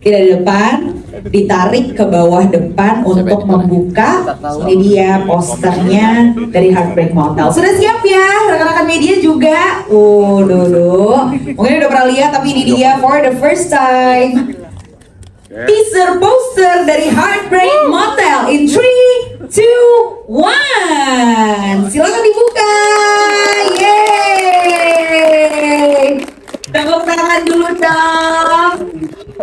Tidak di depan, ditarik ke bawah depan untuk membuka. Ini dia posternya dari Heartbreak Motel. Sudah siap ya rekan-rekan media juga? Dulu. Mungkin udah pernah lihat, tapi ini dia for the first time. Teaser poster dari Heartbreak Motel in 3, 2, 1. Silakan dibuka. Yeay. Tepuk tangan dulu dong.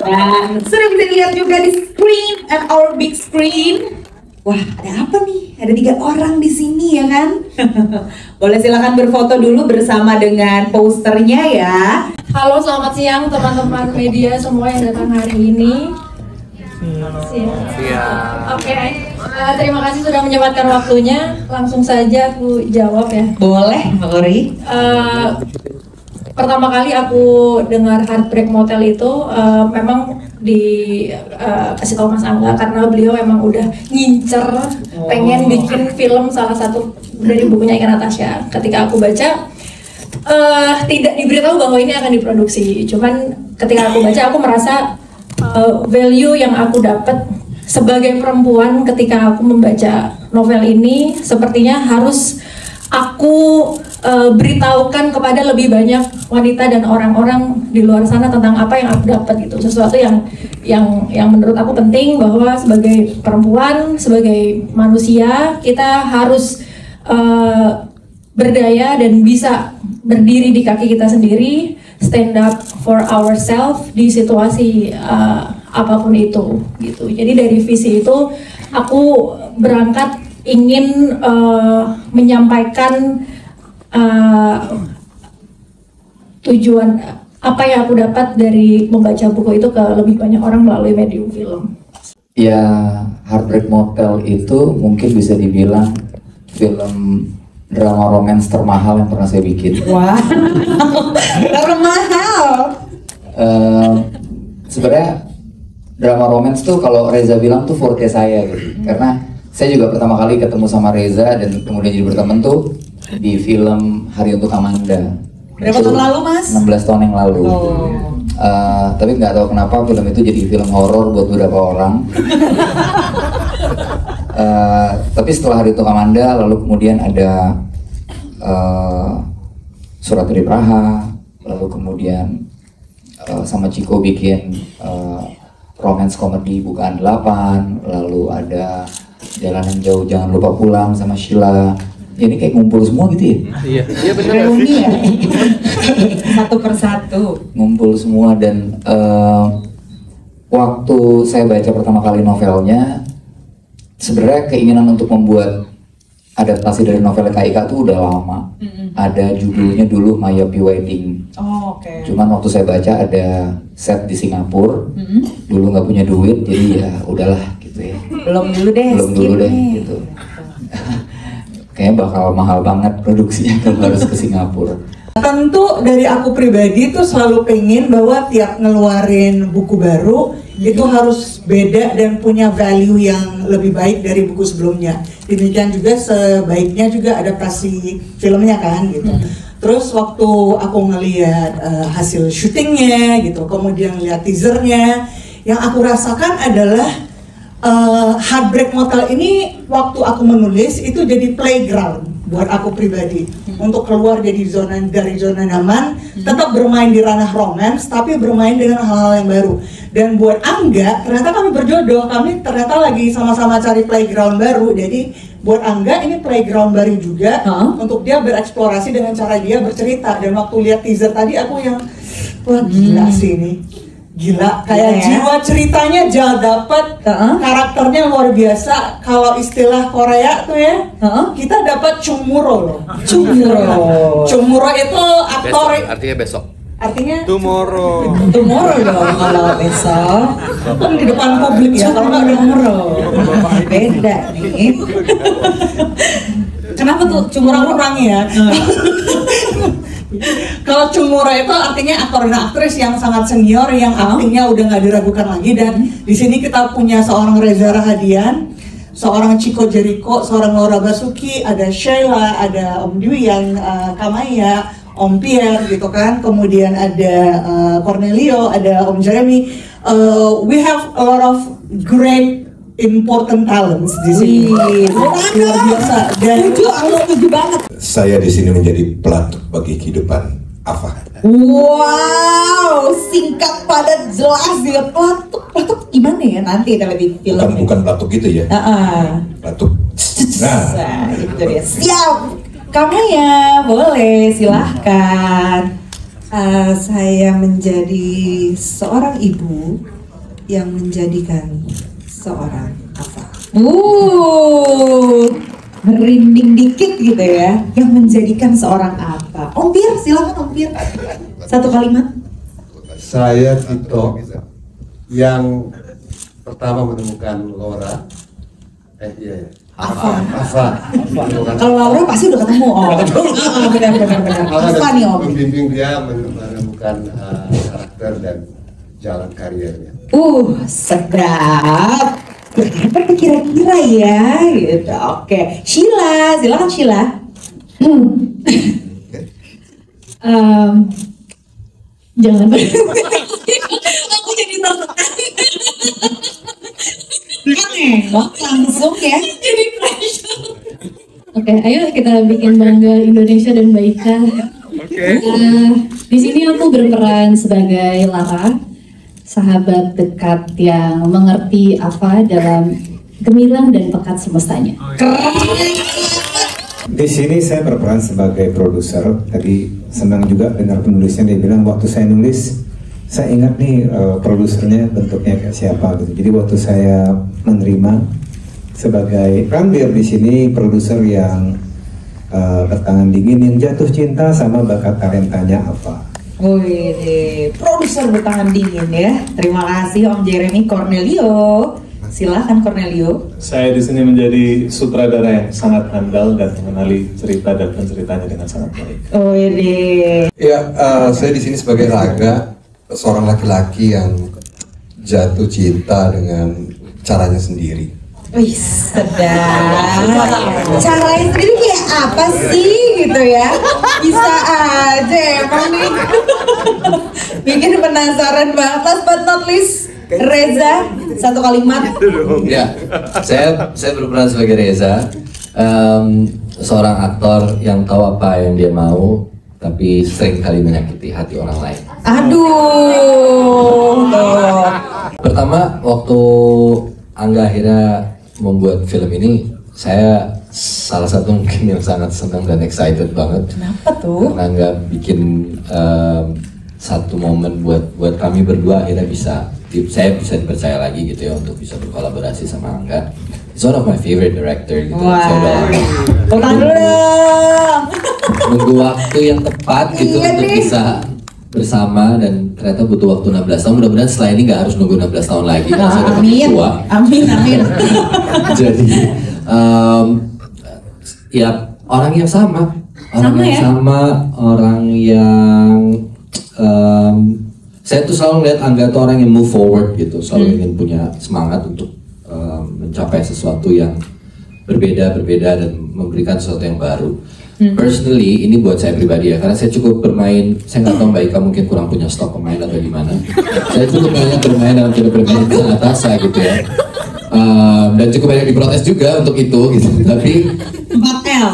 Dan sudah bisa dilihat juga di screen and our big screen. Wah, ada apa nih? Ada 3 orang di sini ya kan? Boleh silakan berfoto dulu bersama dengan posternya ya. Halo, selamat siang teman-teman media semua yang datang hari ini. Siap. Oke. Terima kasih sudah menyempatkan waktunya. Langsung saja aku jawab ya. Boleh, Mbak Lori. Pertama kali aku dengar Heartbreak Motel itu memang kasih tahu Mas Angga karena beliau emang udah ngincer pengen bikin film salah satu dari bukunya Ika Natasha. Ketika aku baca tidak diberitahu bahwa ini akan diproduksi. Cuman ketika aku baca aku merasa value yang aku dapat sebagai perempuan ketika aku membaca novel ini sepertinya harus aku beritahukan kepada lebih banyak wanita dan orang-orang di luar sana tentang apa yang aku dapat gitu. Sesuatu yang menurut aku penting bahwa sebagai perempuan, sebagai manusia kita harus berdaya dan bisa berdiri di kaki kita sendiri, stand up for ourselves di situasi apapun itu gitu. Jadi dari visi itu aku berangkat ingin menyampaikan tujuan apa yang aku dapat dari membaca buku itu ke lebih banyak orang melalui medium film. Ya, Heartbreak Motel itu mungkin bisa dibilang film drama romance termahal yang pernah saya bikin. Wah, termahal. Sebenarnya drama romance tuh kalau Reza bilang tuh forte saya gitu. Karena saya juga pertama kali ketemu sama Reza dan kemudian jadi berteman tuh di film Hari Untuk Amanda. Berapa tahun lalu, Mas? 16 tahun yang lalu. Tapi nggak tahu kenapa film itu jadi film horor buat beberapa orang. Tapi setelah Hari Untuk Amanda, lalu kemudian ada Surat dari Praha, lalu kemudian sama Ciko bikin romance komedi Bukaan 8, lalu ada Jalanan Jauh Jangan Lupa Pulang sama Sheila. Ya, ini kayak ngumpul semua gitu ya? Iya benar. Reuni ya? Satu persatu. Ngumpul semua dan waktu saya baca pertama kali novelnya, sebenarnya keinginan untuk membuat adaptasi dari novel Kak Ika tuh udah lama. Ada judulnya dulu My Happy Wedding. Oh, oke. Cuman waktu saya baca ada set di Singapura, dulu nggak punya duit, jadi ya udahlah gitu ya. Belum dulu deh gitu. Kayaknya bakal mahal banget produksinya kalau harus ke Singapura. Tentu dari aku pribadi tuh selalu pengen bahwa tiap ngeluarin buku baru itu harus beda dan punya value yang lebih baik dari buku sebelumnya. Demikian juga sebaiknya juga adaptasi filmnya kan gitu. Terus waktu aku ngelihat hasil syutingnya gitu, kemudian lihat teasernya, yang aku rasakan adalah Heartbreak Motel ini waktu aku menulis itu jadi playground buat aku pribadi untuk keluar dari zona nyaman, tetap bermain di ranah romance tapi bermain dengan hal-hal yang baru. Dan buat Angga ternyata kami berjodoh, kami ternyata lagi sama-sama cari playground baru. Jadi buat Angga ini playground baru juga untuk dia bereksplorasi dengan cara dia bercerita. Dan waktu lihat teaser tadi aku yang wah gila sih ini. Gila, kayak jiwa ceritanya jauh dapat, karakternya luar biasa. Kalau istilah Korea tuh ya, kita dapat Chungmuro loh. Chungmuro itu aktor. Besok, artinya besok. Artinya Tomorrow. Tomorrow dong kalau besok. Kan di depan publik ya, kalau nggak Tomorrow. Beda nih. Kenapa tuh kurang ya? Kalau Chungmuro itu artinya aktor dan aktris yang sangat senior, yang aktingnya udah nggak diragukan lagi. Dan di sini kita punya seorang Reza Rahadian, seorang Chico Jericho, seorang Laura Basuki, ada Sheila, ada Om Dwian, Kamaya, Om Pierre gitu kan, kemudian ada Cornelio, ada Om Jeremy. We have a lot of great important talents di sini. Luar biasa. Dan itu aku setuju banget. Saya di sini menjadi pelatuk bagi kehidupan Ava. Wow, singkat padat jelas dia. Pelatuk gimana ya nanti di film? Bukan pelatuk gitu ya. Pelatuk. Nah, itu dia. Siap. Kamu ya, boleh, silahkan. Saya menjadi seorang ibu yang menjadikan seorang Ava. Merinding dikit gitu ya, yang menjadikan seorang Ava. Om Pir, silahkan Om Pir. Satu kalimat. Saya Tito yang pertama menemukan Laura. Ava. Kalau Laura pasti udah ketemu. Benar. Ava nih Om. Membimbing dia menemukan karakter dan jalan karirnya. Sedap. Apa kira-kira ya? Gitu. Oke. Sheila, silakan Sheila. Jangan. Aku jadi tertekan. Langsung ya. Jadi pressure. Oke, ayo kita bikin bangga Indonesia dan Mbak Ika. Di sini aku berperan sebagai Lara, sahabat dekat yang mengerti Ava dalam gemilang dan pekat semestanya. Di sini saya berperan sebagai produser. Tadi senang juga dengar penulisnya, dia bilang waktu saya nulis, saya ingat nih produsernya bentuknya kayak siapa gitu. Jadi waktu saya menerima sebagai Ranbir di sini produser yang bertangan dingin, yang jatuh cinta sama bakat talentanya Ava. Wih, produser bertangan dingin ya. Terima kasih Om Jeremy. Cornelio, silahkan Cornelio. Saya di sini menjadi sutradara yang sangat handal dan mengenali cerita dan penceritanya dengan sangat baik. Ya, saya di sini sebagai Raga, seorang laki-laki yang jatuh cinta dengan caranya sendiri. Wih, sedap. Caranya sendiri kayak apa sih gitu ya? Bisa aja emang nih. Bikin penasaran banget. Last but not least, Reza, satu kalimat. Ya, saya berperan sebagai Reza, seorang aktor yang tahu apa yang dia mau, tapi sering kali menyakiti hati orang lain. Aduh. Pertama, waktu Angga akhirnya membuat film ini, saya salah satu mungkin yang sangat senang dan excited banget. Kenapa tuh? Karena Angga bikin satu momen buat kami berdua akhirnya saya bisa dipercaya lagi gitu ya untuk bisa berkolaborasi sama Angga. It's one of my favorite director gitu. Saya udah nunggu waktu yang tepat gitu untuk bisa bersama, dan ternyata butuh waktu 16 tahun. Mudah-mudahan setelah ini nggak harus nunggu 16 tahun lagi. Amin. Jadi ya orang yang sama, orang yang saya tuh selalu lihat Angga tuh orang yang move forward gitu, selalu ingin punya semangat untuk mencapai sesuatu yang berbeda dan memberikan sesuatu yang baru. Personally, ini buat saya pribadi ya, karena saya cukup bermain, saya nggak tahu Mbak Ika mungkin kurang punya stok pemain atau gimana. Saya cukup banyak bermain dalam film bermain di atas gitu ya. Dan cukup banyak diprotes juga untuk itu gitu. Tapi 4L.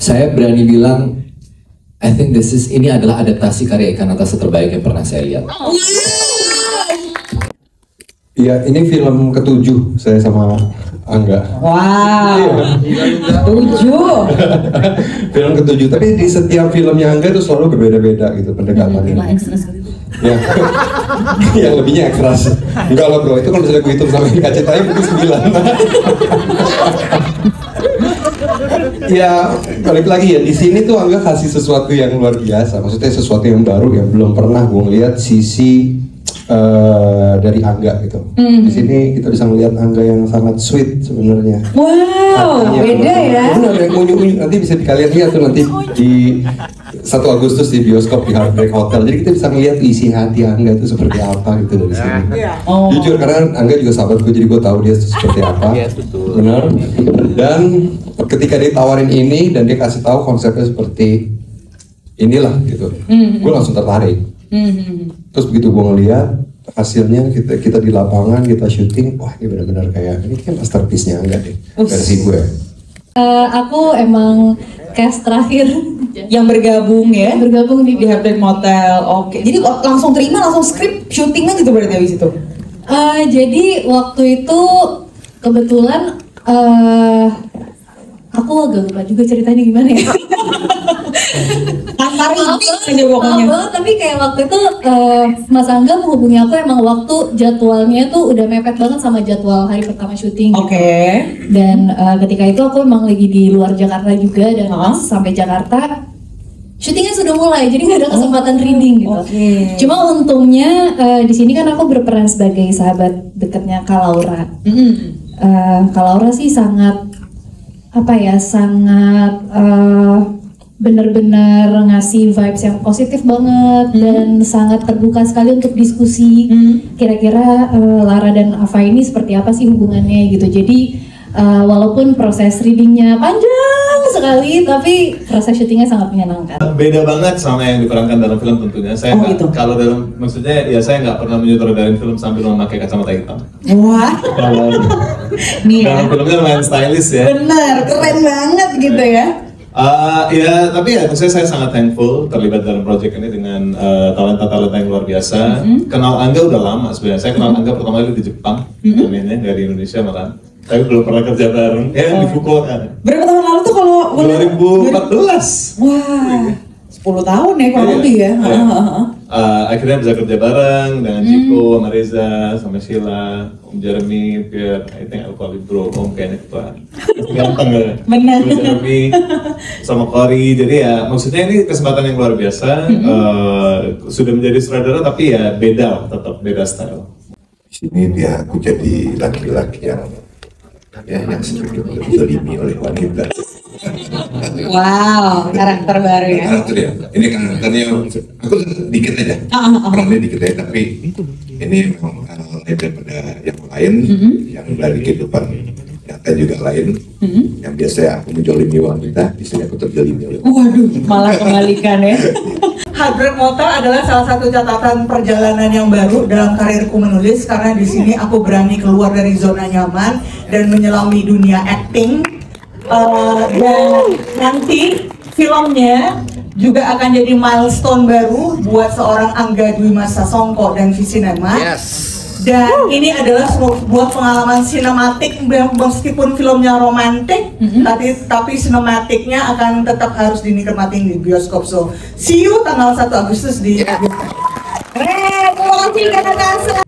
Saya berani bilang, I think ini adalah adaptasi karya Ika Natasha terbaik yang pernah saya lihat. Iya, ini film ke-7 saya sama Angga. Wow. 7. Film ke-7, tapi di setiap filmnya Angga itu selalu berbeda-beda gitu pendekatannya. Ya, yang lebihnya ekstras. Enggak lah bro, itu kalau misalnya gue hitung sama KCTI mungkin 9. Ya, balik lagi ya, di sini tuh Angga kasih sesuatu yang luar biasa. Maksudnya sesuatu yang baru yang belum pernah gue ngeliat sisi dari Angga gitu. Di sini kita bisa melihat Angga yang sangat sweet sebenarnya. Wow, beda ya. Benar, yang unyu-unyu nanti bisa kalian lihat tuh nanti di 1 Agustus di bioskop di Heartbreak Hotel. Jadi kita bisa melihat isi hati Angga itu seperti apa gitu dari sini. Jujur karena Angga juga sahabatku, jadi gue tahu dia seperti apa. Benar. Dan ketika ditawarin ini dan dia kasih tahu konsepnya seperti inilah gitu. Gue langsung tertarik. Terus begitu gue ngeliat hasilnya, kita di lapangan, kita syuting, wah ini benar-benar kayak ini kan masterpiece-nya Angga deh, versi gue. Aku emang cast terakhir yang bergabung ya, bergabung di Heartbreak Motel. Oke, jadi langsung terima, langsung skrip syutingnya gitu berarti habis itu? Jadi waktu itu kebetulan aku agak lupa juga ceritanya gimana ya. Antar ini aja pokoknya. Tapi kayak waktu itu Mas Angga menghubungi aku emang waktu jadwalnya tuh udah mepet banget sama jadwal hari pertama syuting. Oke. Dan ketika itu aku emang lagi di luar Jakarta juga dan sampai Jakarta syutingnya sudah mulai, jadi nggak ada kesempatan reading gitu. Cuma untungnya di sini kan aku berperan sebagai sahabat dekatnya Kak Laura. Kak Laura sih sangat sangat benar-benar ngasih vibes yang positif banget dan sangat terbuka sekali untuk diskusi. Kira-kira Lara dan Ava ini seperti apa sih hubungannya gitu. Jadi walaupun proses readingnya panjang sekali, tapi proses syutingnya sangat menyenangkan. Beda banget sama yang diperankan dalam film tentunya. Saya kalau dalam maksudnya ya saya nggak pernah menyutradarin film sambil memakai kacamata hitam. Wah. Dalam filmnya lumayan stylish ya. Bener, keren banget gitu ya. Ya tapi ya saya sangat thankful terlibat dalam project ini dengan talenta-talenta yang luar biasa. Kenal Angga udah lama sebenarnya. Saya kenal Angga pertama kali di Jepang, mainnya nggak di Indonesia malah. Tapi belum pernah kerja bareng, di Fukuoka. Berapa tahun lalu tuh kalau 2014. Wah, 10 tahun ya kurang lebih ya. Akhirnya bisa kerja bareng dengan Chico, sama Reza, sama Sheila, Om Jeremy, Pierre, I think I'll call it bro, Om kayaknya ketua. Ganteng ya. Benar. Om Jeremy, sama Cory, jadi ya maksudnya ini kesempatan yang luar biasa. Sudah menjadi sutradara tapi ya beda, tetap beda style. Di sini dia aku jadi laki-laki yang sering dizalimi oleh wanita. Wow, karakter baru ya. Karakter ya. Ini karakternya aku dikit aja. Perannya dikit aja, tapi ini memang lain daripada yang lain, yang dari kehidupan nyata juga lain. Yang biasa aku menjolimi wanita, di sini aku terjolimi oleh. Waduh, malah kembalikan ya. Heartbreak Motel adalah salah satu catatan perjalanan yang baru dalam karirku menulis, karena di sini aku berani keluar dari zona nyaman dan menyelami dunia acting. Dan nanti filmnya juga akan jadi milestone baru buat seorang Angga Dwi Mas Sasongko dan Visinema. Dan ini adalah sebuah pengalaman sinematik, meskipun filmnya romantik, tapi sinematiknya akan tetap harus dinikmati di bioskop. So, see you tanggal 1 Agustus di. Terima kasih kakak Kasa.